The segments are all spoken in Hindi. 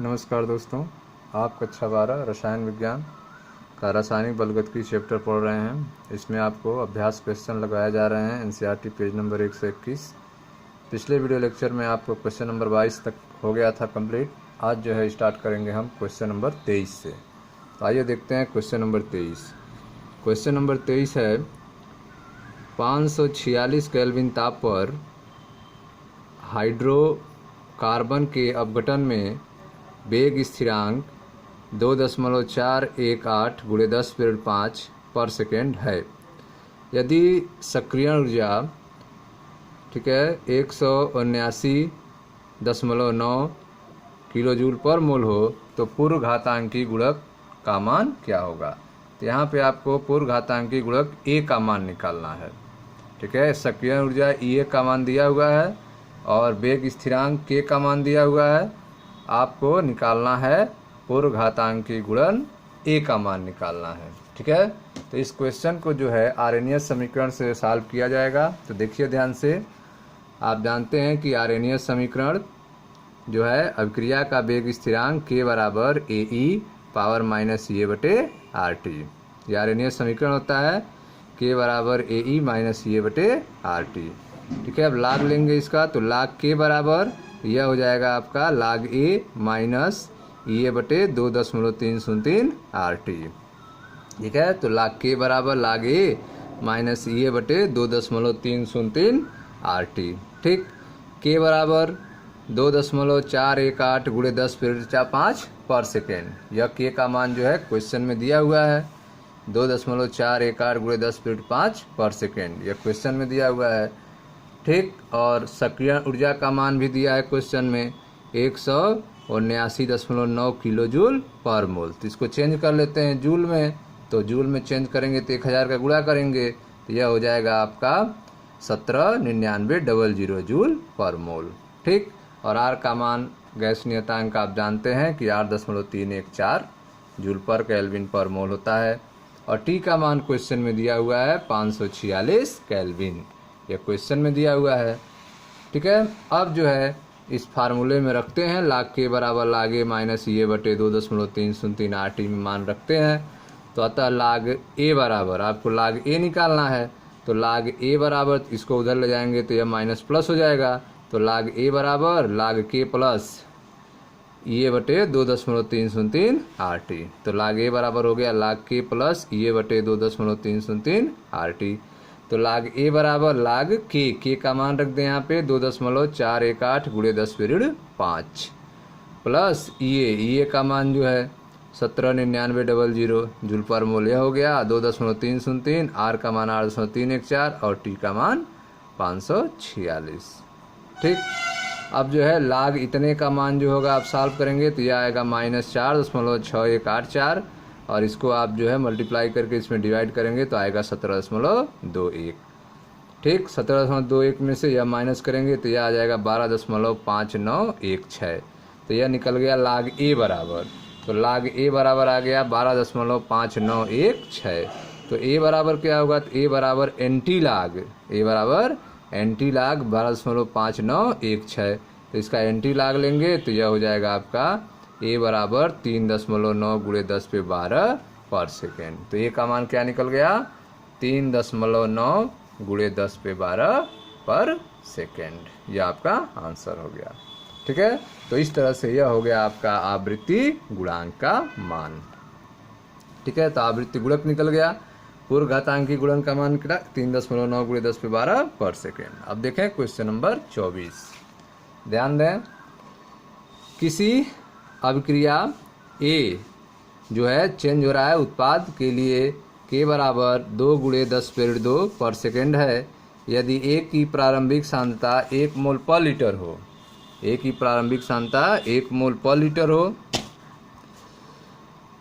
नमस्कार दोस्तों, आप कक्षा 12 रसायन विज्ञान का रासायनिक बलगतिकी चैप्टर पढ़ रहे हैं। इसमें आपको अभ्यास क्वेश्चन लगाए जा रहे हैं। NCERT page number 121। पिछले वीडियो लेक्चर में आपको क्वेश्चन नंबर 22 तक हो गया था कंप्लीट। आज जो है स्टार्ट करेंगे हम क्वेश्चन नंबर 23 से। तो आइए देखते हैं क्वेश्चन नंबर 23। क्वेश्चन नंबर 23 है 546 केल्विन ताप पर हाइड्रोकार्बन के अपघटन में वेग स्थिरांक 2.418 × 10⁵ पर सेकेंड है। यदि सक्रियण ऊर्जा 179.9 किलोजूल पर मोल हो तो पूर्व घातांकी गुणक का मान क्या होगा। तो यहाँ पे आपको पूर्व घातांकी गुणक ए का मान निकालना है। ठीक है, सक्रियण ऊर्जा ई का मान दिया हुआ है और वेग स्थिरांक के का मान दिया हुआ है। आपको निकालना है पूर्व घातांकी गुणन ए का मान निकालना है। ठीक है, तो इस क्वेश्चन को जो है आर्हेनियस समीकरण से सॉल्व किया जाएगा। तो देखिए ध्यान से, आप जानते हैं कि आर्हेनियस समीकरण जो है अभिक्रिया का वेग स्थिरांक के बराबर ए ई पावर माइनस ए बटे आर टी। ये आर्हेनियस समीकरण होता है के बराबर ए ई माइनस ए बटे आर टी। ठीक है, अब लाग लेंगे इसका, तो लाग के बराबर यह हो जाएगा आपका लाग ए माइनस ए बटे 2.303 आर टी। ठीक है, तो लाग के बराबर लाग ए माइनस ए बटे 2.303 आर टी। ठीक, के बराबर 2.418 × 10⁵ पर सेकेंड। यह के का मान जो है क्वेश्चन में दिया हुआ है 2.418 × 10⁵ पर सेकेंड। यह क्वेश्चन में दिया हुआ है। ठीक, और सक्रियण ऊर्जा का मान भी दिया है क्वेश्चन में 179.9 किलोजूल पर मोल। तो इसको चेंज कर लेते हैं जूल में। तो जूल में चेंज करेंगे तो 1000 का गुणा करेंगे तो यह हो जाएगा आपका 179900 जूल पर मोल। ठीक, और आर का मान गैस नियतांक आप जानते हैं कि 8.314 जूल पर केल्विन पर मोल होता है। और टी का मान क्वेश्चन में दिया हुआ है 546 केल्विन। यह क्वेश्चन में दिया हुआ है। ठीक है, अब जो है इस फार्मूले में रखते हैं लाग के बराबर लाग ए माइनस ए बटे 2.303 आर टी में मान रखते हैं। तो अतः लाग ए बराबर आपको लाग ए निकालना है। तो लाग ए बराबर इसको उधर ले जाएंगे तो यह माइनस प्लस हो जाएगा। तो लाग ए बराबर लाग के प्लस ए बटे 2.303 आर टी। तो लाग ए बराबर हो गया लाग के प्लस ए बटे 2.303 आर टी। तो लाग ए बराबर लाग के का मान रख दें यहाँ पे 2.418 × 10⁵ प्लस ए का मान जो है 179900 जूल पर मोल यह हो गया 2.303। आर का मान 8.314 और टी का मान 546। ठीक, अब जो है लाग इतने का मान जो होगा आप सॉल्व करेंगे तो यह आएगा -4.6184 और इसको आप जो है मल्टीप्लाई करके इसमें डिवाइड करेंगे तो आएगा 17.21। ठीक, 17.21 में से यह माइनस करेंगे तो यह आ जाएगा 12.5916। तो यह निकल गया लाग ए बराबर। तो लाग ए बराबर आ गया 12.5916। तो ए बराबर क्या होगा, तो ए बराबर एंटी लाग, ए बराबर एंटी लाग 12.5916। तो इसका एंटी लाग लेंगे तो यह हो जाएगा आपका ए बराबर 3.9 × 10⁻12 पर सेकेंड। तो ए का मान क्या निकल गया 3.9 × 10⁻12 पर सेकेंड। यह आपका आंसर हो गया। ठीक है, तो इस तरह से यह हो गया आपका आवृत्ति गुणांक का मान। ठीक है, तो आवृत्ति गुणक निकल गया। पूर्व घातांकी गुणन का मान क्या 3.9 × 10⁻12 पर सेकेंड। अब देखें क्वेश्चन नंबर 24। ध्यान दें, किसी अभिक्रिया ए जो है चेंज हो रहा है उत्पाद के लिए के बराबर 2 × 10⁻2 पर सेकेंड है। यदि ए की प्रारंभिक सांद्रता 1 मोल पर लीटर हो, ए की प्रारंभिक सांद्रता 1 मोल पर लीटर हो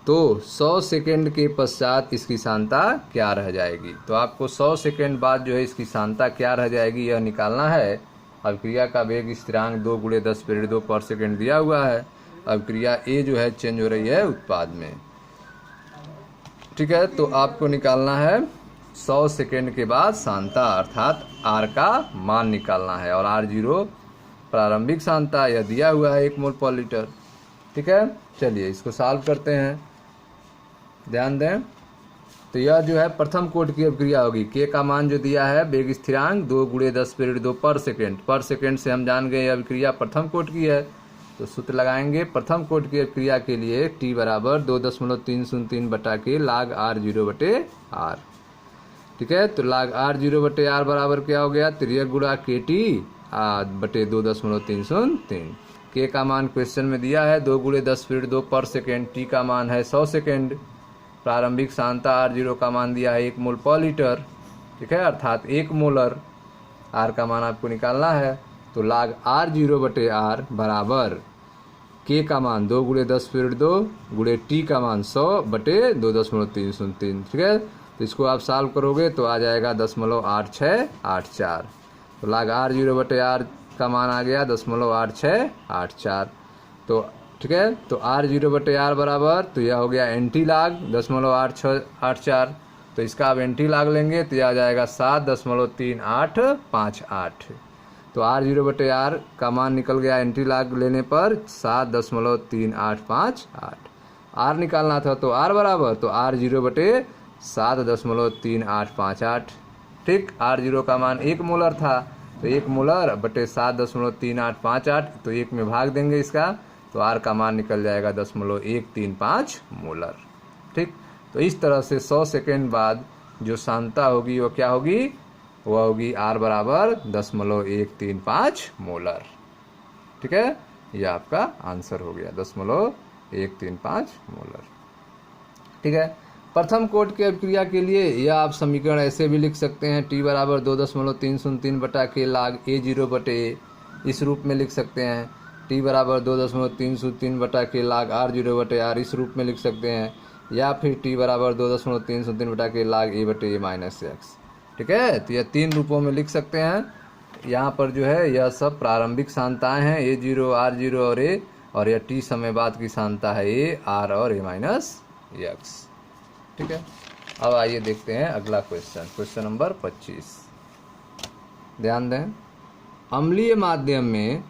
तो 100 सेकेंड के पश्चात इसकी सांद्रता क्या रह जाएगी। तो आपको 100 सेकेंड बाद जो है इसकी सांद्रता क्या रह जाएगी यह निकालना है। अभिक्रिया का वेग स्थिरांक 2 × 10⁻2 पर सेकेंड दिया हुआ है। अभिक्रिया ए जो है चेंज हो रही है उत्पाद में। ठीक है, तो आपको निकालना है 100 सेकेंड के बाद सांद्रता अर्थात आर का मान निकालना है। और R0 प्रारंभिक सांद्रता यह दिया हुआ है 1 मोल पर लीटर। ठीक है, चलिए इसको सॉल्व करते हैं, ध्यान दें। तो यह जो है प्रथम कोट की अभिक्रिया होगी। के का मान जो दिया है वेग स्थिरांक 2 × 10⁻² पर सेकेंड। पर सेकेंड से हम जान गए यह अभिक्रिया प्रथम कोट की है, तो सूत्र लगाएंगे प्रथम कोट की अभिक्रिया के लिए t बराबर 2.303 बटा के log r0/r। ठीक है, तो log r0/r बराबर क्या हो गया, 3 गुणा KT बटे 2.303। के का मान क्वेश्चन में दिया है 2 × 10⁻² पर सेकेंड। टी का मान है 100 सेकेंड। प्रारंभिक सांद्रता R0 का मान दिया है 1 मोल पर लीटर। ठीक है, अर्थात 1 मोलर। R का मान आपको निकालना है, तो log r0/r बराबर के का मान 2 × 10⁻² गुणे टी का मान 100 बटे 2.303। ठीक है, तो इसको आप सॉल्व करोगे तो आ जाएगा 0.8684। तो log r0/r का मान आ गया 0.8684। तो ठीक है, तो r0/r बराबर, तो यह हो गया एंटी log 0.8684। तो इसका आप एंटी log लेंगे तो यह आ जाएगा 7.3858। तो r0/r का मान निकल गया एंटी log लेने पर 7.3858। r निकालना था तो r बराबर, तो r0/7.3858। ठीक, r0 का मान 1 मोलर था, तो 1 मोलर बटे 7.3858, तो 1 में भाग देंगे इसका, तो r का मान निकल जाएगा 0.135 मोलर। ठीक, तो इस तरह से 100 सेकेंड बाद जो सांद्रता होगी वो क्या होगी, वह होगी r बराबर 0.135 मोलर। ठीक है, यह आपका आंसर हो गया 0.135 मोलर। ठीक है, प्रथम कोट की अभिक्रिया के लिए यह आप समीकरण ऐसे भी लिख सकते हैं, t बराबर 2.303 बटा के log a0/a, इस रूप में लिख सकते हैं। t बराबर 2.303 बटा के log r0/r, इस रूप में लिख सकते हैं, या फिर t बराबर 2.303 बटा के log a/a-x। ठीक है, तो यह 3 रूपों में लिख सकते हैं। यहाँ पर जो है यह सब प्रारंभिक सांद्रताएं हैं, a0, r0 और a, और यह t समय बाद की सांद्रता है a, r और a-x। ठीक है, अब आइए देखते हैं अगला क्वेश्चन नंबर 25। ध्यान दें, अम्लीय माध्यम में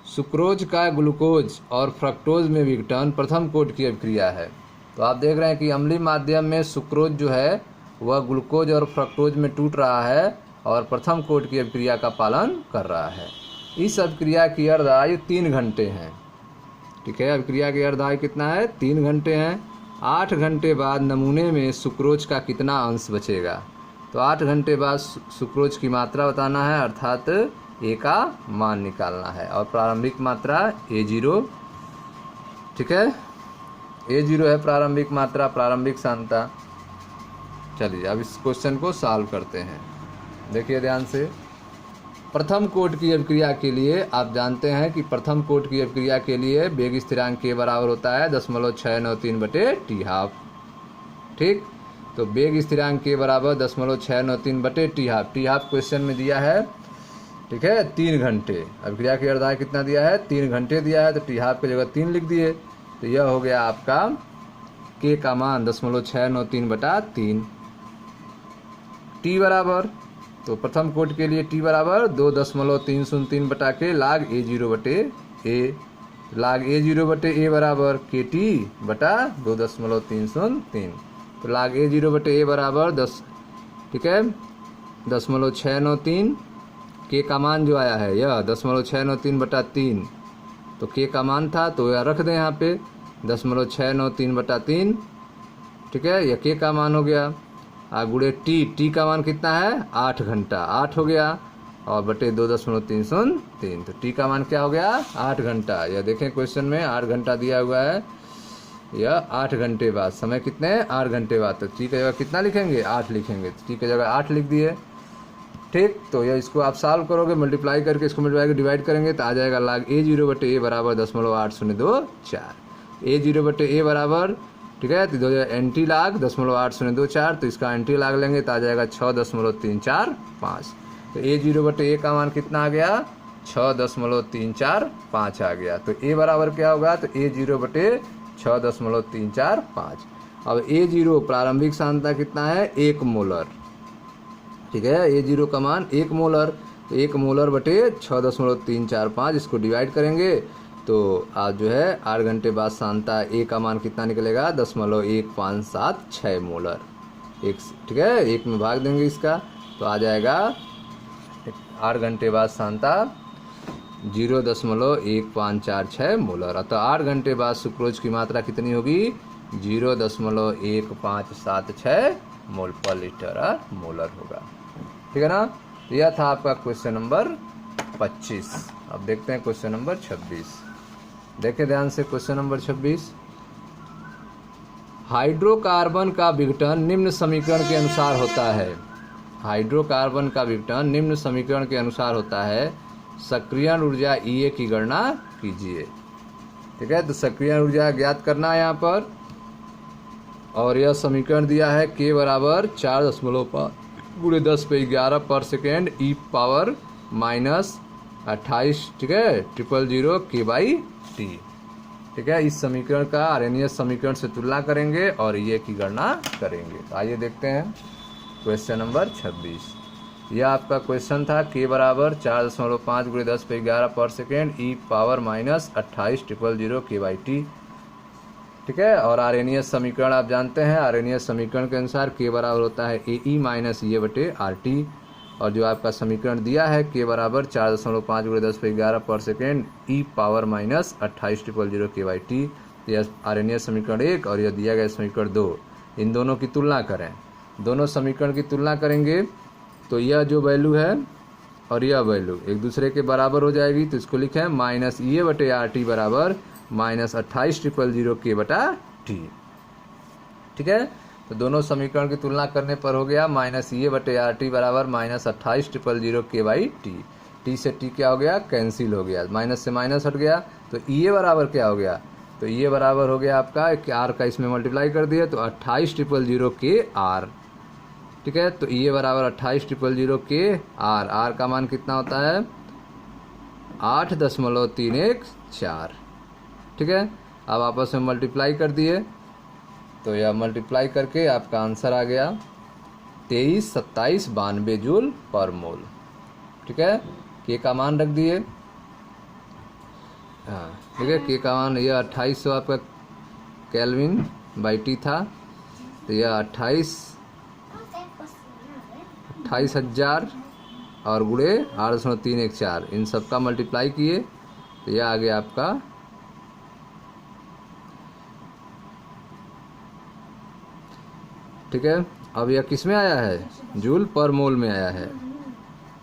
सुक्रोज का ग्लूकोज और फ्रक्टोज में विघटन प्रथम कोट की अभिक्रिया है। तो आप देख रहे हैं कि अम्लीय माध्यम में सुक्रोज जो है वह ग्लूकोज और फ्रक्टोज में टूट रहा है और प्रथम कोट की अभिक्रिया का पालन कर रहा है। इस अभिक्रिया की अर्धायु 3 घंटे है। ठीक है, अभिक्रिया की अर्धायु कितना है, 3 घंटे हैं। 8 घंटे बाद नमूने में सुक्रोज का कितना अंश बचेगा। तो 8 घंटे बाद सुक्रोज की मात्रा बताना है, अर्थात ए का मान निकालना है, और प्रारंभिक मात्रा A0। ठीक है, A0 है प्रारंभिक मात्रा, प्रारंभिक सांद्रता। चलिए अब इस क्वेश्चन को सॉल्व करते हैं, देखिए ध्यान से। प्रथम कोट की अभिक्रिया के लिए आप जानते हैं कि प्रथम कोट की अभिक्रिया के लिए वेग स्थिरांक के बराबर होता है 0.693 बटे t²। ठीक, तो वेग स्थिरांक के बराबर 0.693 बटे t²। t² क्वेश्चन में दिया है। ठीक है, 3 घंटे। अभिक्रिया की अर्धायु कितना दिया है, 3 घंटे दिया है, तो t² की जगह 3 लिख दिए, तो यह हो गया आपका k का मान 0.693 बटा 3। t बराबर, तो प्रथम कोट के लिए t बराबर 2.303 बटा के log a0/a। log a0/a बराबर KT बटा 2.303। तो log a0/a बराबर 10। ठीक है, 0.693। के का मान जो आया है यह 0.693 बटा 3, तो के का मान था तो यह रख दें यहाँ पे 0.693 बटा 3। ठीक है, यह के का मान हो गया, गुणे टी का मान कितना है, 8 घंटा, 8 हो गया, और बटे 2.303। तो टी का मान क्या हो गया, 8 घंटा। यह देखें क्वेश्चन में 8 घंटा दिया हुआ है, यह 8 घंटे बाद, समय कितने, 8 घंटे बाद। तो टी की जगह कितना लिखेंगे, 8 लिखेंगे, तो टी की जगह 8 लिख दिए। ठीक, तो यह इसको आप सॉल्व करोगे, मल्टीप्लाई करके इसको मल्टीप्लाई करके डिवाइड करेंगे तो आ जाएगा log a0/a बराबर 0.8024। a0/a बराबर, ठीक है, तो एंटी log 0.8024, तो इसका एंटी log लेंगे तो आ जाएगा 6.345। तो a0/a का मान कितना आ गया, 6.345 आ गया। तो a बराबर क्या होगा, तो a0/6.345। अब a0 प्रारंभिक सांद्रता कितना है, 1 मोलर। ठीक है, a0 का मान 1 मोलर, तो 1 मोलर बटे 6.345, इसको डिवाइड करेंगे तो आज जो है 8 घंटे बाद सांता ए का मान कितना निकलेगा 0.1576 मोलर। एक ठीक है, एक में भाग देंगे इसका तो आ जाएगा 8 घंटे बाद सांता 0.1546 मोलर। अतः 8 घंटे बाद सुक्रोज की मात्रा कितनी होगी 0.1576 मोल पर लीटर मोलर होगा। ठीक है ना। यह था आपका क्वेश्चन नंबर 25। अब देखते हैं क्वेश्चन नंबर 26। देखें ध्यान से क्वेश्चन नंबर 26। हाइड्रोकार्बन का विघटन निम्न समीकरण के अनुसार होता है। हाइड्रोकार्बन का विघटन निम्न समीकरण के अनुसार होता है। सक्रियण ऊर्जा Ea की गणना कीजिए। ठीक है, तो सक्रियण ऊर्जा ज्ञात करना है यहाँ पर, और यह समीकरण दिया है K बराबर 4.5 गुणे 10⁻11 पर सेकेंड E पावर -28। ठीक है, 000 K/T। ठीक है, इस समीकरण का आरएनएस समीकरण से तुलना करेंगे और ये की गणना करेंगे। तो आइए देखते हैं क्वेश्चन नंबर 26। यह आपका क्वेश्चन था K बराबर 4.5 गुणे 10⁻11 पर सेकेंड E पावर -28 000 K/T। ठीक है, और आरएनएस समीकरण आप जानते हैं, आरएनएस समीकरण के अनुसार K बराबर होता है AE - EA/RT। और जो आपका समीकरण दिया है K बराबर 4.5 गुणे 10⁻11 पर सेकेंड E पावर -28 000 K/T। यह आरएनएस समीकरण 1 और यह दिया गया समीकरण 2, इन दोनों की तुलना करें। दोनों समीकरण की तुलना करेंगे तो यह जो वैल्यू है और यह वैल्यू एक दूसरे के बराबर हो जाएगी, तो इसको लिखें -EA/RT बराबर -28 000 K/T। ठीक है, तो दोनों समीकरण की तुलना करने पर हो गया -EA/RT बराबर -28 000 K/T। T से T क्या हो गया, कैंसिल हो गया, माइनस से माइनस हट गया, तो EA बराबर क्या हो गया, तो EA बराबर हो गया आपका R का इसमें मल्टीप्लाई कर दिए तो 28 000 KR। ठीक है, तो EA बराबर 28 000 KR। R का मान कितना होता है 8.314। ठीक है, अब आपस में मल्टीप्लाई कर दिए तो यह मल्टीप्लाई करके आपका आंसर आ गया 232792 जूल पर मोल। ठीक है, K का मान रख दिए। हाँ, ठीक है, K का मान यह 2800 आपका केल्विन/T था, तो यह 28,000 और गुणे 8.314 इन सब का मल्टीप्लाई किए तो यह आ गया आपका ठीक है। अब यह किस में आया है, जूल पर मोल में आया है।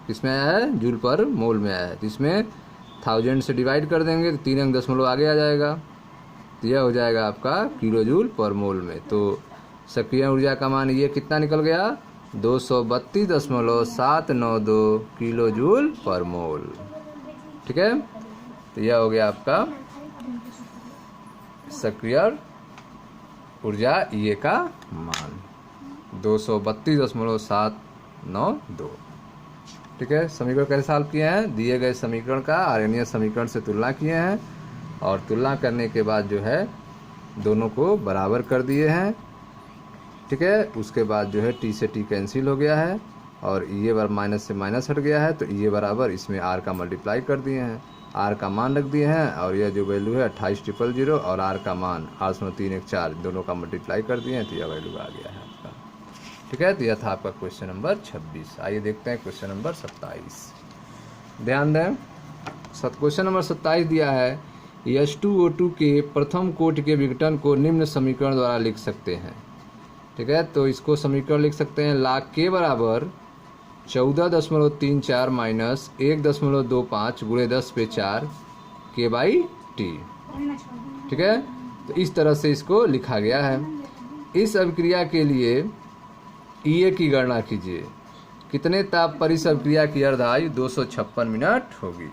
किस में आया है, जूल पर मोल में आया है। तो इसमें 1000 से डिवाइड कर देंगे तो 3 अंक दशमलव आगे आ जाएगा, तो यह हो जाएगा आपका किलो जूल पर मोल में। तो सक्रिय ऊर्जा का मान ये कितना निकल गया 232.792 किलो जूल पर मोल। ठीक है, तो यह हो गया आपका सक्रिय ऊर्जा ये का मान 232.792। ठीक है, समीकरण कैसे सॉल्व किए हैं, दिए गए समीकरण का आरएनएस समीकरण से तुलना किए हैं और तुलना करने के बाद जो है दोनों को बराबर कर दिए हैं। ठीक है, उसके बाद जो है T से T कैंसिल हो गया है और ये बार माइनस से माइनस हट गया है, तो ये बराबर इसमें R का मल्टीप्लाई कर दिए हैं, R का मान रख दिए हैं और यह जो वैल्यू है 28 000 और R का मान 8.314 दोनों का मल्टीप्लाई कर दिए हैं, तो यह वैल्यू आ गया है आपका। ठीक है, तो यह था आपका क्वेश्चन नंबर 26। आइए देखते हैं क्वेश्चन नंबर 27। ध्यान दें, क्वेश्चन नंबर 27 दिया है H2O2 के प्रथम कोटि के विघटन को निम्न समीकरण द्वारा लिख सकते हैं। ठीक है, तो इसको समीकरण लिख सकते हैं log K बराबर 14.34 माइनस 1.25 गुणे 10⁴ K/T। ठीक है, तो इस तरह से इसको लिखा गया है। इस अभिक्रिया के लिए EA की गणना कीजिए। कितने ताप पर इस अभिक्रिया की अर्धायु 256 मिनट होगी।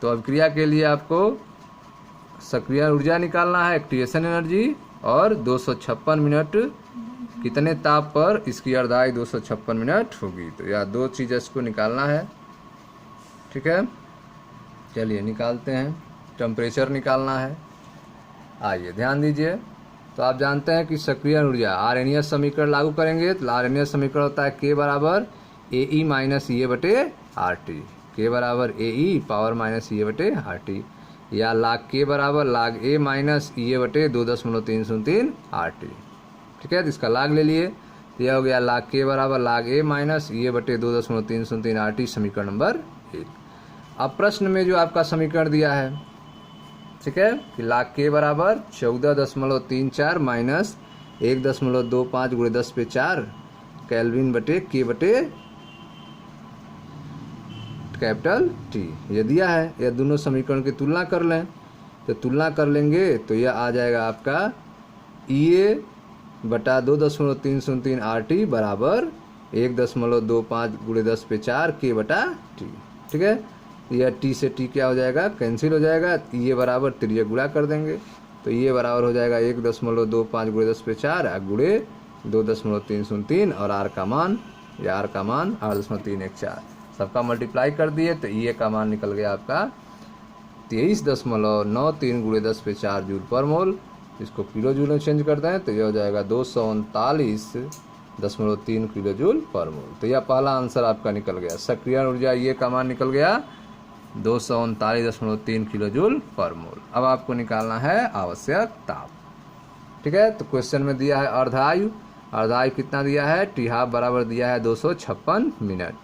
तो अभिक्रिया के लिए आपको सक्रिय ऊर्जा निकालना है, एक्टिवेशन एनर्जी, और 256 मिनट कितने ताप पर इसकी अर्धायु 256 मिनट होगी। तो यह दो चीज़ इसको निकालना है। ठीक है, चलिए निकालते हैं। टेम्परेचर निकालना है। आइए ध्यान दीजिए, तो आप जानते हैं कि सक्रिय ऊर्जा आरएनएस समीकरण लागू करेंगे तो आरएनएस समीकरण होता है K बराबर AE - EA/RT। K बराबर AE पावर -EA/RT। या log k बराबर log a माइनस EA बटे 2.303 RT। ठीक है, तो इसका log ले लिए, तो यह हो गया log k बराबर log a माइनस EA बटे 2.303 RT, समीकरण नंबर 1। अब प्रश्न में जो आपका समीकरण दिया है, ठीक है, कि log k बराबर 14.34 माइनस 1.25 गुणे 10⁴ केल्विन बटे k बटे कैपिटल T, ये दिया है। यह दोनों समीकरण की तुलना कर लें, तो तुलना कर लेंगे तो यह आ जाएगा आपका EA बटा 2.303 RT बराबर 1.25 गुणे 10⁴ k बटा T। ठीक है, यह T से T क्या हो जाएगा, कैंसिल हो जाएगा। EA बराबर त्रिज्या गुणा कर देंगे, तो EA बराबर हो जाएगा 1.25 गुणे 10⁴ गुणे 2.303 और R का मान 8.314 सबका मल्टीप्लाई कर दिए, तो EA का मान निकल गया आपका 23.93 गुणे 10⁴ जूल पर मोल। इसको किलो जूल में चेंज करते हैं तो यह हो जाएगा 239.3 किलो जूल पर मोल। तो यह पहला आंसर आपका निकल गया। सक्रिय ऊर्जा EA का मान निकल गया 239.3 किलो जूल पर मोल। अब आपको निकालना है आवश्यक ताप। ठीक है, तो क्वेश्चन में दिया है अर्धायु। अर्धायु कितना दिया है, T हाफ बराबर दिया है 256 मिनट।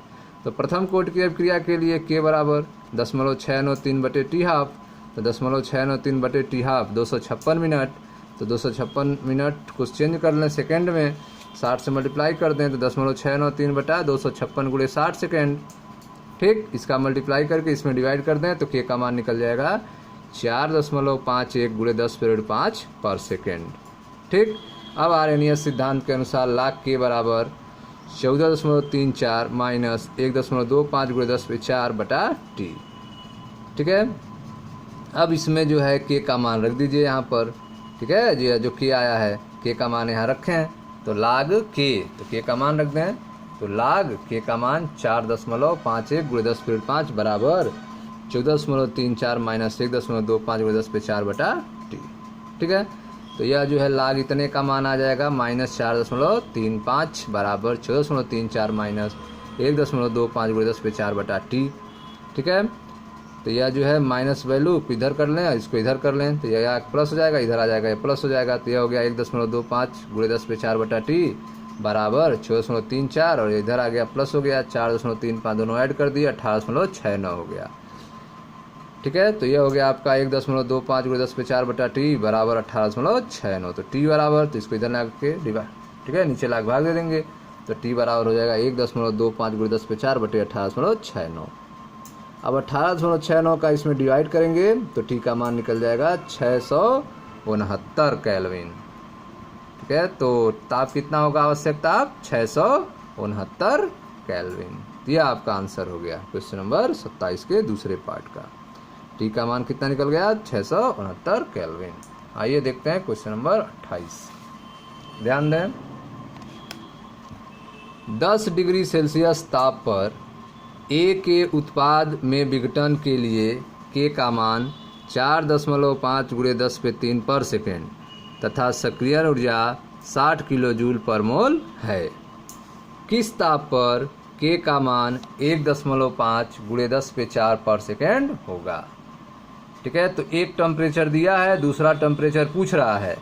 तो प्रथम कोटि की अभिक्रिया के लिए K बराबर 0.693 बटे T हाफ, तो 0.693 बटे T हाफ 256 मिनट। तो 256 मिनट को चेंज कर लें सेकेंड में, 60 से मल्टीप्लाई कर दें तो 0.693 बटा 256 गुणे 60 सेकेंड। ठीक, इसका मल्टीप्लाई करके इसमें डिवाइड कर दें तो K का मान निकल जाएगा 4.51 गुणे 10⁵ पर सेकेंड। ठीक, अब आर्यनियस सिद्धांत के अनुसार log K बराबर 14.34 माइनस 1.25 गुणे 10⁴ बटा T। ठीक है, अब इसमें जो है K का मान रख दीजिए यहाँ पर। ठीक है जी, जो K आया है K का मान यहाँ रखें, तो log K, तो K का मान रख दें, तो log K का मान 4.51 गुणे 10⁵ बराबर 14.34 माइनस 1.25 गुणे 10⁵ बटा T। ठीक है, तो यह जो है log इतने का मान आ जाएगा -4.35 बराबर 14.34 माइनस 1.25 गुणे 10⁵ बटा T। ठीक है, तो यह जो है माइनस वैल्यू इधर कर लें, इसको इधर कर लें, तो यह प्लस हो जाएगा, इधर आ जाएगा, ये प्लस हो जाएगा। तो यह हो गया 1.25 गुणे 10⁵ बटा T बराबर 14.34 और इधर आ गया प्लस हो गया 4.35, दोनों ऐड कर दिया 18.69 हो गया। ठीक है, तो यह हो गया आपका 1.25 गुणे 10⁵ बटा T बराबर 18.69। तो T बराबर, तो इसको इधर ला के डिवाइड, ठीक है, नीचे लाग भाग दे देंगे, तो T बराबर हो जाएगा 1.25 गुणे 10⁵ बटे 18.69। अब 18.69 का इसमें डिवाइड करेंगे तो T का मान निकल जाएगा 669 केल्विन। ठीक है, तो ताप कितना होगा, आवश्यक ताप 669 केल्विन। यह आपका आंसर हो गया क्वेश्चन नंबर 27 के दूसरे पार्ट का। T का मान कितना निकल गया, 669 केल्विन। आइए देखते हैं क्वेश्चन नंबर 28। ध्यान दें, 10 डिग्री सेल्सियस ताप पर A के उत्पाद में विघटन के लिए K का मान 4.5 गुणे 10⁵ पर सेकेंड तथा सक्रिय ऊर्जा 60 किलो जूल पर मोल है। किस ताप पर K का मान 1.5 गुणे 10⁴ पर सेकेंड होगा। ठीक है, तो एक टेम्परेचर दिया है, दूसरा टेम्परेचर पूछ रहा है।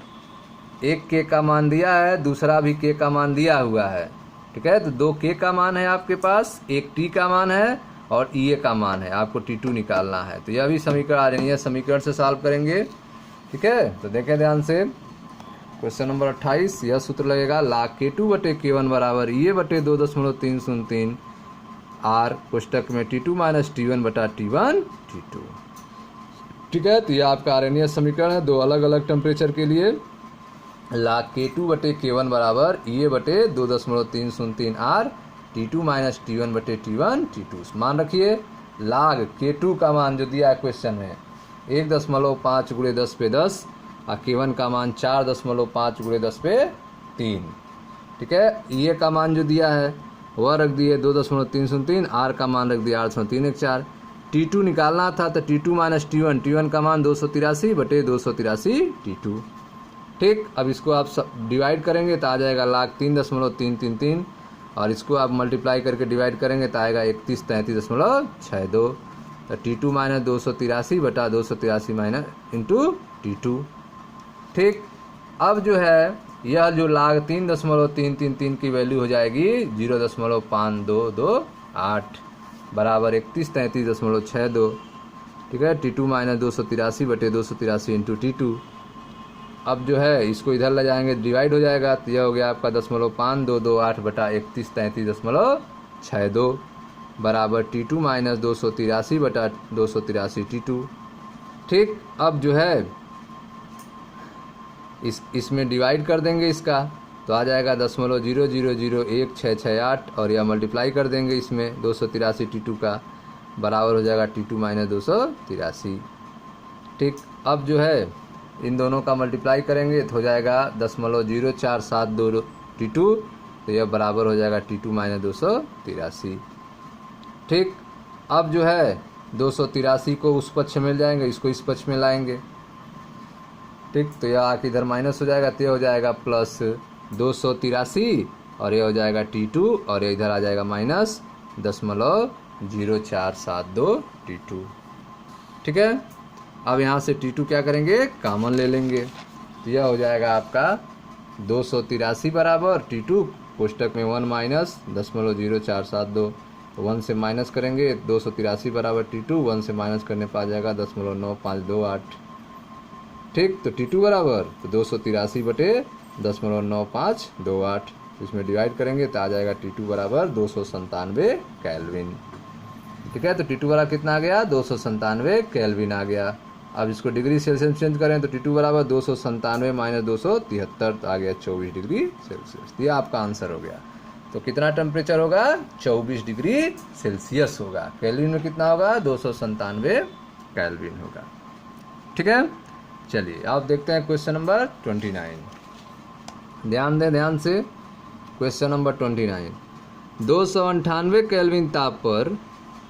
एक K का मान दिया है, दूसरा भी K का मान दिया हुआ है। ठीक है, तो 2 K का मान है आपके पास, एक T का मान है और EA का मान है, आपको T2 निकालना है। तो यह भी समीकरण आर्यनियत समीकरण से सॉल्व करेंगे। ठीक है, तो देखें ध्यान से क्वेश्चन नंबर 28। यह सूत्र लगेगा log K2 बटे K1 बराबर EA बटे 2.303 R कोष्टक में T2 माइनस T1 बटा T1 T2। ठीक है, तो यह आपका आर्यनियत समीकरण है, दो अलग अलग टेम्परेचर के लिए। log K2 बटे K1 बराबर EA बटे 2.303 R T2 माइनस T1 बटे T1 T2। मान रखिए log K2 का मान जो दिया है क्वेश्चन में 1.5 गुणे 10⁻10 और K1 का मान 4.5 गुणे 10⁻3। ठीक है, EA का मान जो दिया है वह रख दिए 2.303, R का मान रख दिया 8.314। T2 निकालना था तो T2 माइनस T1 का मान 283 बटे 283 T2। ठीक, अब इसको आप डिवाइड करेंगे तो आ जाएगा log 3.333 और इसको आप मल्टीप्लाई करके डिवाइड करेंगे तो आएगा 3133.62। तो T2 माइनस 283 बटा 283 माइनस इंटू T2। ठीक, अब जो है यह जो लाग 3.333 की वैल्यू हो जाएगी 0.5228 बराबर 3133.62। ठीक है, T2 माइनस 283 बटे 283 इंटू T2। अब जो है इसको इधर ले जाएंगे, डिवाइड हो जाएगा, तो यह हो गया आपका 0.5228 बटा 3133.62 बराबर T2 माइनस 283 बटा 283 T2। ठीक, अब जो है इसमें डिवाइड कर देंगे इसका, तो आ जाएगा 0.0001668 और यह मल्टीप्लाई कर देंगे इसमें 283 T2 का, बराबर हो जाएगा T2 माइनस 283। ठीक, अब जो है इन दोनों का मल्टीप्लाई करेंगे तो हो जाएगा 0.0472 T2, तो यह बराबर हो जाएगा T2 माइनस 283। ठीक, अब जो है 283 को उस पक्ष में जाएंगे, इसको इस पक्ष में लाएंगे। ठीक, तो यह आके इधर माइनस हो जाएगा, तो यह हो जाएगा प्लस 283 और यह हो जाएगा T2 और यह इधर आ जाएगा माइनस 0.0472 T2। ठीक है, अब यहाँ से T2 क्या करेंगे, कॉमन ले लेंगे, तो यह हो जाएगा आपका 283 बराबर T2 कोष्टक में 1 माइनस 0.0472, 1 से माइनस करेंगे 283 बराबर T2, 1 से माइनस करने पर आ जाएगा 0.9528। ठीक, तो T2 बराबर तो 283 बटे 0.9528, इसमें डिवाइड करेंगे तो आ जाएगा T2 बराबर 297 केल्विन। ठीक है, तो T2 बराबर कितना आ गया, 297 केल्विन आ गया। अब इसको डिग्री सेल्सियस चेंज करें तो T2 बराबर 297 माइनस 273, तो आ गया 24 डिग्री सेल्सियस। ये आपका आंसर हो गया। तो कितना टेम्परेचर होगा, 24 डिग्री सेल्सियस होगा। केल्विन में कितना होगा, 297 केल्विन होगा। ठीक है, चलिए आप देखते हैं क्वेश्चन नंबर 29। ध्यान दें ध्यान से, क्वेश्चन नंबर 29। 298 केल्विन ताप पर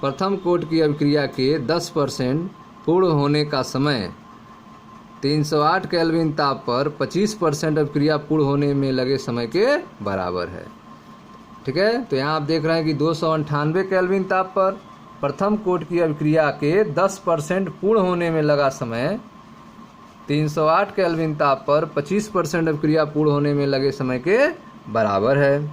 प्रथम कोट की अभिक्रिया के 10% पूर्ण होने का समय 308 केल्विन ताप पर 25% अभिक्रिया पूर्ण होने में लगे समय के बराबर है। ठीक है, तो यहाँ आप देख रहे हैं कि 298 केल्विन ताप पर प्रथम कोट की अभिक्रिया के 10% पूर्ण होने में लगा समय 308 केल्विन ताप पर 25% अभिक्रिया पूर्ण होने में लगे समय के बराबर है।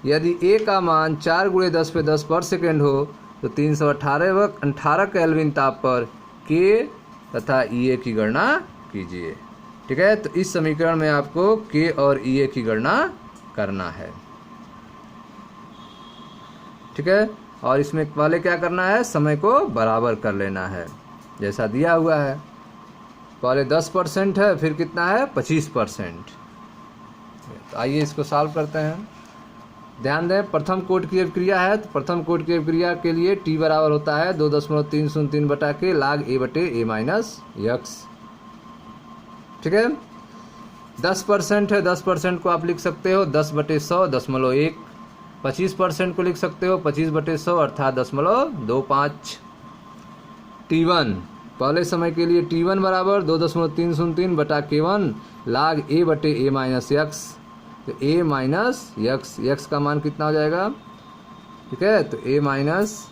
यदि A का मान 4 × 10⁻10 पर सेकेंड हो तो 318 केल्विन ताप पर K तथा EA की गणना कीजिए। ठीक है, तो इस समीकरण में आपको K और EA की गणना करना है। ठीक है, और इसमें पहले क्या करना है, समय को बराबर कर लेना है जैसा दिया हुआ है। पहले 10% है, फिर कितना है 25%। तो आइए इसको सॉल्व करते हैं। ध्यान दें, प्रथम कोट की अभिक्रिया है, तो प्रथम कोट की अभिक्रिया के लिए T बराबर होता है 2.303 बटा के लाग A बटे A माइनस x। ठीक है, 10% है, 10% को आप लिख सकते हो 10/100.1। 25% को लिख सकते हो 25/100 अर्थात 0.25। T1 पहले समय के लिए T1 बराबर 2.303 बटा K1 लाग A बटे A माइनस x। तो A माइनस x का मान कितना हो जाएगा। ठीक है, तो A माइनस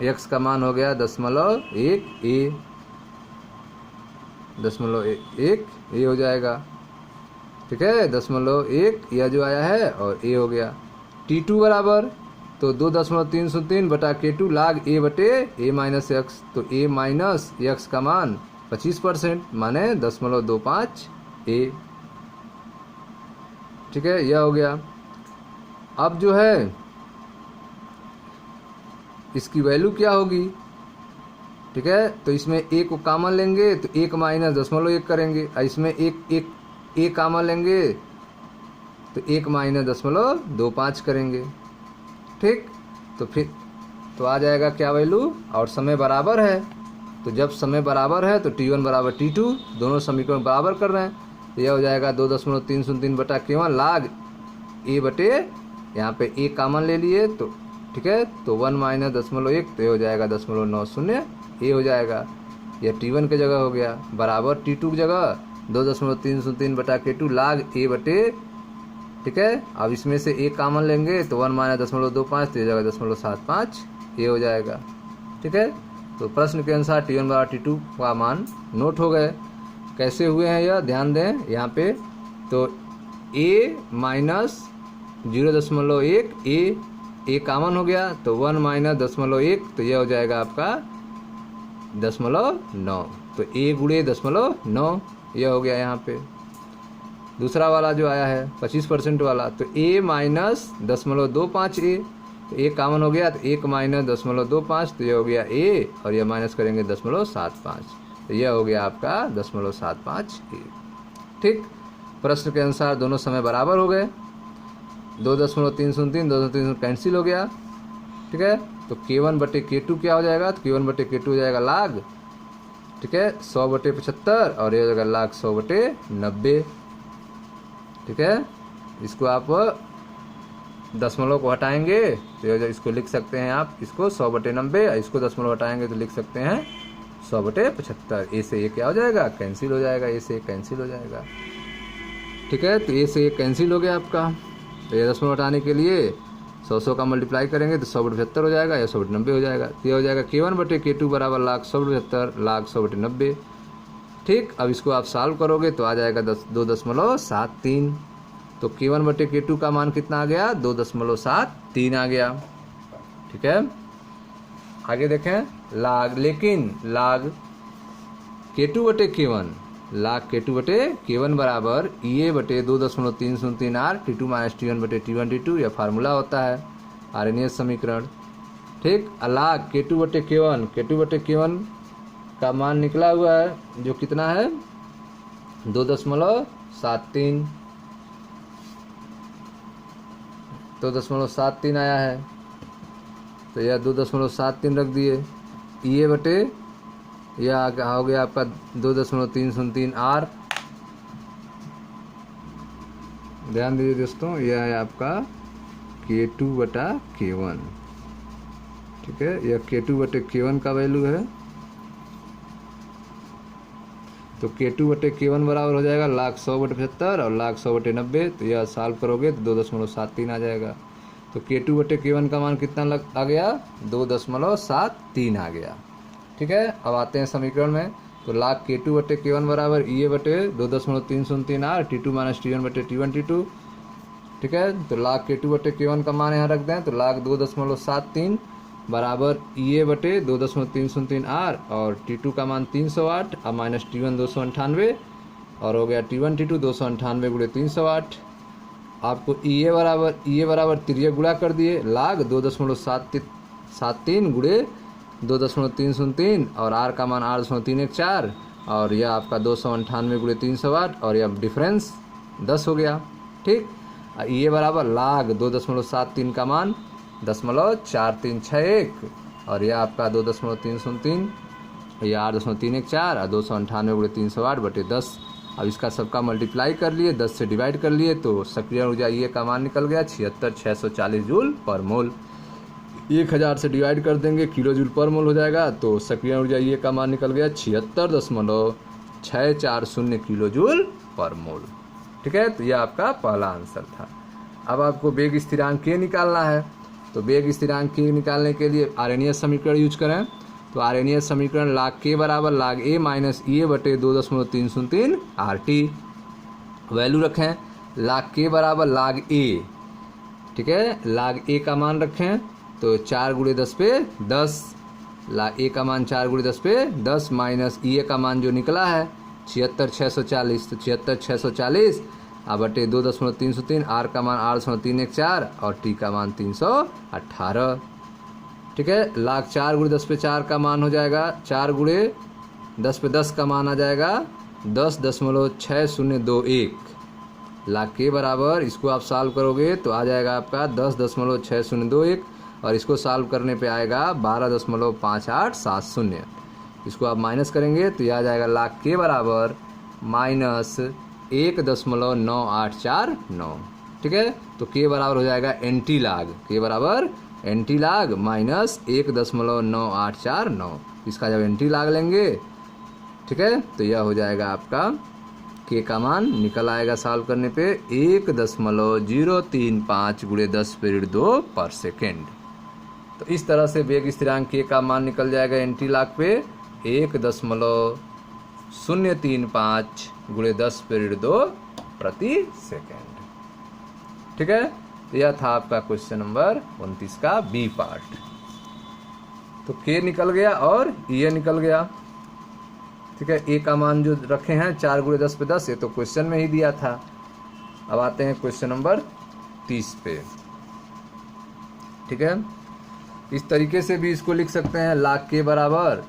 x का मान हो गया 0.1 हो जाएगा। ठीक है, 0.1 यह जो आया है और A हो गया। T2 बराबर तो 2.303 बटा K2 लाग A बटे A माइनस x। तो A माइनस x का मान 25% माने 0.25 A। ठीक है, यह हो गया। अब जो है इसकी वैल्यू क्या होगी। ठीक है, तो इसमें A को कॉमन लेंगे तो 1 माइनस 0.1 करेंगे, और इसमें एक A कॉमन लेंगे तो 1 माइनस 0.25 करेंगे। ठीक, तो फिर तो आ जाएगा क्या वैल्यू, और समय बराबर है, तो जब समय बराबर है तो T1 बराबर T2, दोनों समीकरण बराबर कर रहे हैं, तो यह हो जाएगा 2.303 बटा K1 लाग A बटे, यहाँ पे A कॉमन ले लिए तो ठीक है, तो 1 माइनस 0.1 तो ये हो जाएगा 0.90 A हो जाएगा। यह T1 की जगह हो गया, बराबर T2 की जगह 2.303 बटा K2 लाग A बटे। ठीक है, अब इसमें से A कॉमन लेंगे तो 1 माइनस 0.25 तो ये जगह 0.75 A हो जाएगा। ठीक है, तो प्रश्न के अनुसार T1 बराबर T2 का मान नोट हो गए। कैसे हुए हैं यह ध्यान दें यहाँ पे। तो a माइनस 0.1 a कॉमन हो गया तो 1 माइनस 0.1 तो यह हो जाएगा आपका 0.9। तो a गुणे 0.9 यह हो गया यहाँ पे। दूसरा वाला जो आया है 25% वाला तो a माइनस 0.25 a तो a कॉमन हो गया तो 1 माइनस 0.25 तो यह हो गया a और यह माइनस करेंगे 0.75 तो यह हो गया आपका 0.75 a। ठीक, प्रश्न के अनुसार दोनों समय बराबर हो गए। 2.303 2.3 कैंसिल हो गया। ठीक है, तो K1 बटे K2 क्या हो जाएगा। तो K1 बटे K2 हो जाएगा लाग। ठीक है, 100 बटे 75 और ये हो जाएगा लाग 100 बटे 90। ठीक है, इसको आप दशमलव को हटाएंगे तो इसको लिख सकते हैं आप इसको 100 बटे 90, इसको दशमलव हटाएंगे तो लिख सकते हैं 100 बटे 75। ए से ए क्या हो जाएगा, कैंसिल हो जाएगा, ए से ए कैंसिल हो जाएगा। ठीक है, तो ए से ए कैंसिल हो गया आपका। तो ये दशमलव हटाने के लिए 100 का मल्टीप्लाई करेंगे तो 100 बटे 75 हो जाएगा या 100 बटे 90 हो जाएगा। तो ये हो जाएगा K1 बटे K2 बराबर लाख 100 बटे 75 लाख 100 बटे 90। ठीक, अब इसको आप सॉल्व करोगे तो आ जाएगा 2.73। तो K1 बटे K2 का मान कितना आ गया, 2.73 आ गया। ठीक है, आगे देखें लाग, लेकिन लाग K2 बटे K1 लाग K2 बटे K1 बराबर EA बटे 2.303 R T2 माइनस T1 बटे T1 T2 यह फार्मूला होता है आरएनएस समीकरण। ठीक, लाग K2 बटे K1 का मान निकला हुआ है जो कितना है 2.73 2.73 आया है। तो यह 2.73 रख दिए। EA बटे यह हो गया आपका 2.303 R। ध्यान दीजिए दोस्तों, यह है आपका K2 बटा K1। ठीक है, यह K2 बटे K1 का वैल्यू है। तो K2 बटे K1 बराबर हो जाएगा लाख 100 बटे 75 और लाख 100 बटे 90। तो यह सॉल्व करोगे तो 2.73 आ जाएगा। तो K2 बटे K1 का मान कितना आ गया, 2.73 आ गया। ठीक है, अब आते हैं समीकरण में। तो लाख K2 बटे K1 बराबर EA बटे 2.303 R T2 माइनस T1 बटे T1 T2। ठीक है, तो लाख K2 बटे K1 का मान यहाँ रख दें तो लाख 2.73 बराबर EA बटे 2.303 R और T2 का मान 308 और माइनस T1 298 और हो गया T1 T2 298 गुणे 308। आपको EA बराबर तिरिया गुणा कर दिए लाख 2.73 गुणे 2.303 और R का मान 8.314 और यह आपका 298 गुणे 308 और यह डिफरेंस 10 हो गया। ठीक, EA बराबर लाख 2.73 का मान 0.4361 और यह आपका 2.303 यह 8.314 और 298 गुणे 308 बटे 10। अब इसका सबका मल्टीप्लाई कर लिए, 10 से डिवाइड कर लिए तो सक्रिय ऊर्जा EA का मान निकल गया 76,640 जूल पर मोल। 1000 से डिवाइड कर देंगे किलो जूल पर मोल हो जाएगा। तो सक्रिय ऊर्जा EA का मान निकल गया 76.640 किलो जूल पर मोल। ठीक है, तो यह आपका पहला आंसर था। अब आपको वेग स्थिरांक K निकालना है। तो वेग स्थिरांक K निकालने के लिए आरएनएस समीकरण यूज करें। तो आरएनएस समीकरण लाग K बराबर लाग A माइनस EA बटे 2.303 RT। वैल्यू रखें लाग K बराबर लाग A। ठीक है, लाग A का मान रखें तो 4 गुणे 10 पे 10 लाग A का मान 4 गुणे 10 पे 10 माइनस EA का मान जो निकला है 76,640 तो 76,640 बटे 2.303 R का मान 8.314 और T का मान 318। ठीक है, लाख 4 गुणे 10 पे 4 का मान हो जाएगा 4 गुणे 10 पे 10 का मान आ जाएगा 10.6021 लाख के बराबर। इसको आप सॉल्व करोगे तो आ जाएगा आपका 10.6021 और इसको सॉल्व करने पे आएगा 12.5870। इसको आप माइनस करेंगे तो यह आ जाएगा लाख के बराबर माइनस 1.9849। ठीक है, तो K बराबर हो जाएगा NT लाग, K बराबर NT लाग माइनस 1.9849। इसका जब NT लाग लेंगे ठीक है तो यह हो जाएगा आपका K का मान निकल आएगा सॉल्व करने पे 1.035 गुणे 10 × 2 पर सेकेंड। तो इस तरह से वेग स्थिरांक k का मान निकल जाएगा एंटीलॉक पे 1.035 गुणे 10^2 प्रति सेकेंड। ठीक है, यह था आपका क्वेश्चन नंबर 29 का बी पार्ट। तो k निकल गया और ये निकल गया। ठीक है, a का मान जो रखे हैं 4 गुणे 10^10, ये तो क्वेश्चन में ही दिया था। अब आते हैं क्वेश्चन नंबर 30 पे। ठीक है, इस तरीके से भी इसको लिख सकते हैं लाख के बराबर,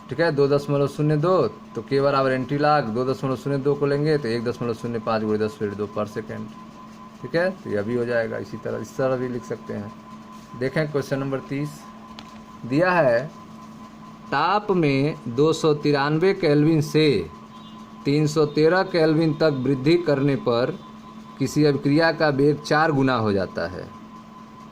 ठीक है 2.02, तो के बराबर एंटीलॉग 2.02 को लेंगे तो 1.05 गुणे 10^2 पर सेकेंड। ठीक है, तो यह भी हो जाएगा। इसी तरह इस तरह भी लिख सकते हैं। देखें क्वेश्चन नंबर 30 दिया है, ताप में 293 केल्विन से 313 केल्विन तक वृद्धि करने पर किसी अभिक्रिया का वेग 4 गुना हो जाता है।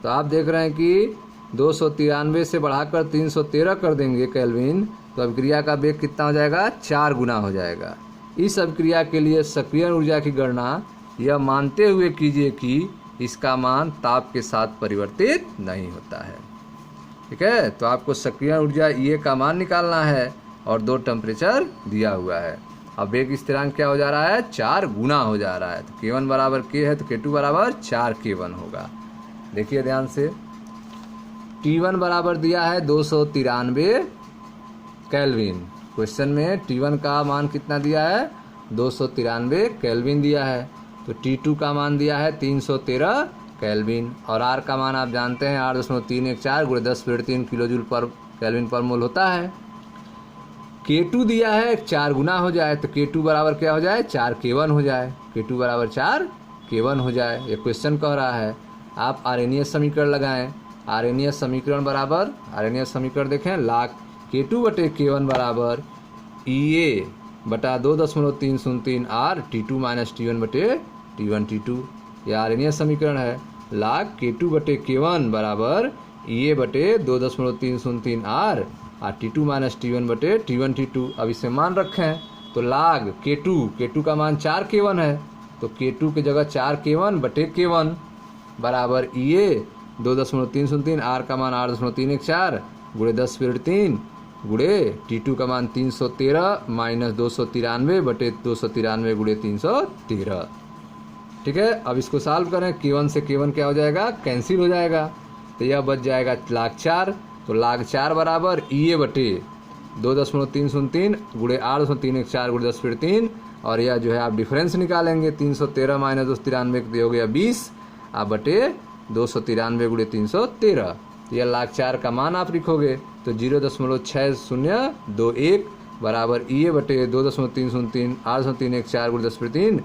तो आप देख रहे हैं कि 293 से बढ़ाकर 313 कर देंगे केल्विन, तो अभिक्रिया का वेग कितना हो जाएगा, 4 गुना हो जाएगा। इस अभिक्रिया के लिए सक्रियण ऊर्जा की गणना यह मानते हुए कीजिए कि इसका मान ताप के साथ परिवर्तित नहीं होता है। ठीक है, तो आपको सक्रियण ऊर्जा ये का मान निकालना है और 2 टेम्परेचर दिया हुआ है। अब वेग स्थिरांक क्या हो जा रहा है, 4 गुना हो जा रहा है। तो K1 बराबर K है तो K2 बराबर 4K1 होगा। देखिए ध्यान से, T1 बराबर दिया है 293 केल्विन। क्वेश्चन में T1 का मान कितना दिया है, 293 केल्विन दिया है। तो T2 का मान दिया है 313 केल्विन और R का मान आप जानते हैं 8.314 गुणे 10^3 किलो जूल पर केल्विन पर मोल होता है। K2 दिया है 4 गुना हो जाए, तो K2 बराबर क्या हो जाए, 4K1 हो जाए। K2 बराबर 4K1 हो जाए, ये क्वेश्चन कह रहा है। आप आर्हेनियस समीकरण लगाएं। आर्हेनियस समीकरण बराबर, आर्हेनियस समीकरण देखें, लाख K2/K1 बराबर EA बटा 2.303 R T2 minus T1/T1 T2। यह आर्हेनियस समीकरण है। लाख K2/K1 बराबर EA बटे 2.303 R और T2 माइनस T1/T1 T2। अब इसे मान रखें तो लाग K2 का मान 4K1 है, तो K2 की जगह 4K1/K1 बराबर EA 2.303 R का मान 8.314 गुणे 10^3 गुणे T2 का मान 313 माइनस 293/293 गुणे 313। ठीक है, अब इसको सॉल्व करें। K1 से K1 क्या हो जाएगा, कैंसिल हो जाएगा, तो यह बच जाएगा लाख 4। तो लाख 4 बराबर EA बटे 2.303 गुणे 8.314 गुणे 10^3 और यह जो है आप डिफरेंस निकालेंगे 313 माइनस 293 हो गया 20 आप बटे 293 गुणे 313। तो यह लाख 4 का मान आप लिखोगे तो 0.6021 बराबर EA बटे 2.303 8.314 गुणे 10^3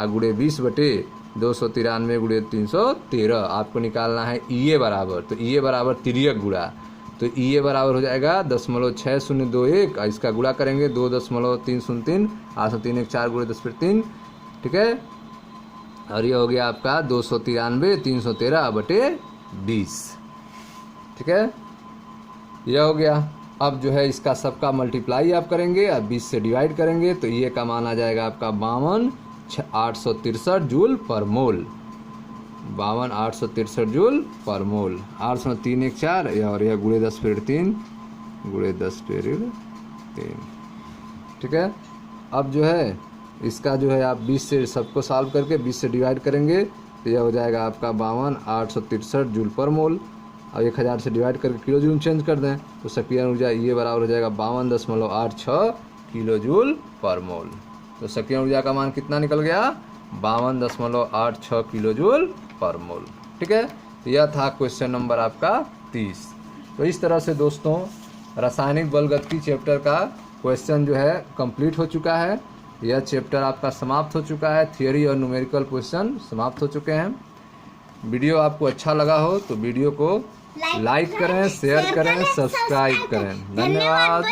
गुणे 20 बटे 293 गुणे 313 आपको निकालना है EA बराबर। तो EA बराबर तिर्यक गुणा, तो EA बराबर हो जाएगा 0.6021 और इसका गुणा करेंगे 2.303 8.314 गुणे 10^3। ठीक है, और ये हो गया आपका 293 313/20। ठीक है, यह हो गया। अब जो है इसका सबका मल्टीप्लाई आप करेंगे और 20 से डिवाइड करेंगे तो ये का मान आ जाएगा आपका 52,863 जूल पर मोल। 52,863 जूल पर मोल। 8.314 और यह गुणे 10^3 गुणे 10^3। ठीक है, अब जो है इसका जो है आप 20 से सबको सॉल्व करके 20 से डिवाइड करेंगे तो यह हो जाएगा आपका 52,863 जूल पर मोल। अब 1000 से डिवाइड करके किलो जूल चेंज कर दें तो सक्रियण ऊर्जा ये बराबर हो जाएगा 52.86 किलो जूल पर मोल। तो सक्रियण ऊर्जा का मान कितना निकल गया, 52.86 किलो जूल पर मोल। ठीक है, तो यह था क्वेश्चन नंबर आपका 30। तो इस तरह से दोस्तों रासायनिक बलगतिकी चैप्टर का क्वेश्चन जो है कंप्लीट हो चुका है। यह चैप्टर आपका समाप्त हो चुका है। थियोरी और न्यूमेरिकल क्वेश्चन समाप्त हो चुके हैं। वीडियो आपको अच्छा लगा हो तो वीडियो को लाइक करें, शेयर करें, सब्सक्राइब करें। धन्यवाद।